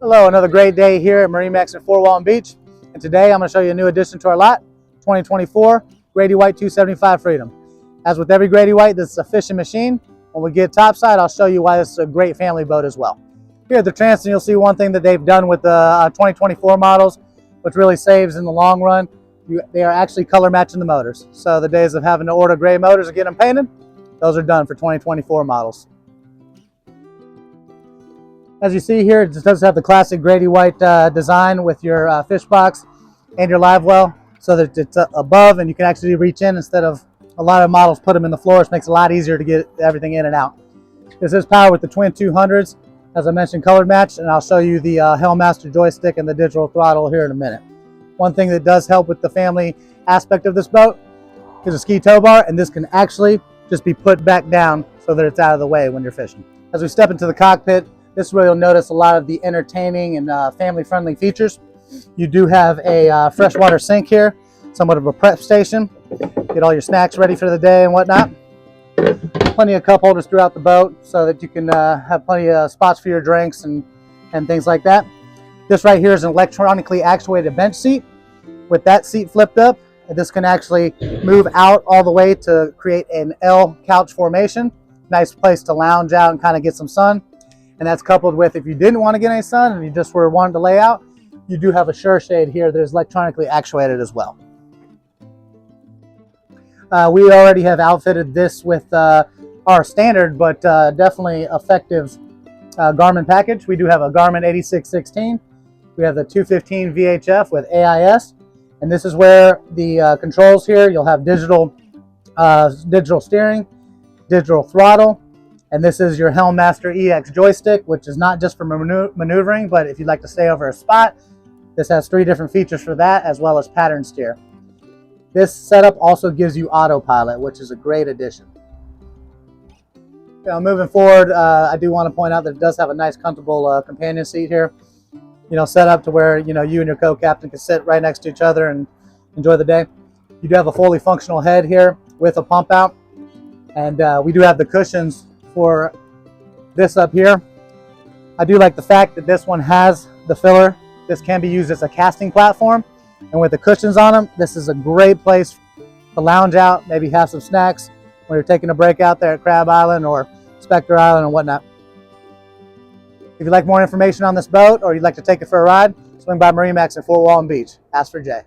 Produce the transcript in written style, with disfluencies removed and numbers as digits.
Hello, another great day here at MarineMax in Fort Walton Beach. And today I'm going to show you a new addition to our lot, 2024 Grady-White 275 Freedom. As with every Grady-White, this is a fishing machine. When we get topside, I'll show you why this is a great family boat as well. Here at the Transducer, you'll see one thing that they've done with the 2024 models, which really saves in the long run. They are actually color matching the motors. So the days of having to order gray motors and get them painted, those are done for 2024 models. As you see here, it just does have the classic Grady-White design with your fish box and your live well, so that it's above and you can actually reach in instead of a lot of models put them in the floor, which makes it a lot easier to get everything in and out. This is powered with the twin 200s, as I mentioned, colored match, and I'll show you the Helm master joystick and the digital throttle here in a minute. One thing that does help with the family aspect of this boat is a ski tow bar, and this can actually just be put back down so that it's out of the way when you're fishing. As we step into the cockpit, this is where you'll notice a lot of the entertaining and family-friendly features. You do have a freshwater sink here, somewhat of a prep station. Get all your snacks ready for the day and whatnot. Plenty of cup holders throughout the boat so that you can have plenty of spots for your drinks and things like that. This right here is an electronically actuated bench seat. With that seat flipped up, this can actually move out all the way to create an L couch formation. Nice place to lounge out and kind of get some sun. And that's coupled with, if you didn't want to get any sun and you just were wanting to lay out, you do have a sure shade here that is electronically actuated as well. We already have outfitted this with our standard but definitely effective Garmin package. We do have a Garmin 8616. We have the 215 VHF with AIS, and this is where the controls here, you'll have digital steering, digital throttle, and this is your Helm Master EX joystick, which is not just for maneuvering, but if you'd like to stay over a spot, this has 3 different features for that, as well as pattern steer. This setup also gives you autopilot, which is a great addition. Moving forward, I do want to point out that it does have a nice, comfortable companion seat here. Set up to where you and your co-captain can sit right next to each other and enjoy the day. You do have a fully functional head here with a pump out, and we do have the cushions for this up here. I do like the fact that this one has the filler. This can be used as a casting platform, and with the cushions on them, this is a great place to lounge out, maybe have some snacks when you're taking a break out there at Crab Island or Spectre Island and whatnot. If you'd like more information on this boat or you'd like to take it for a ride, swing by MarineMax in Fort Walton Beach. Ask for Jay.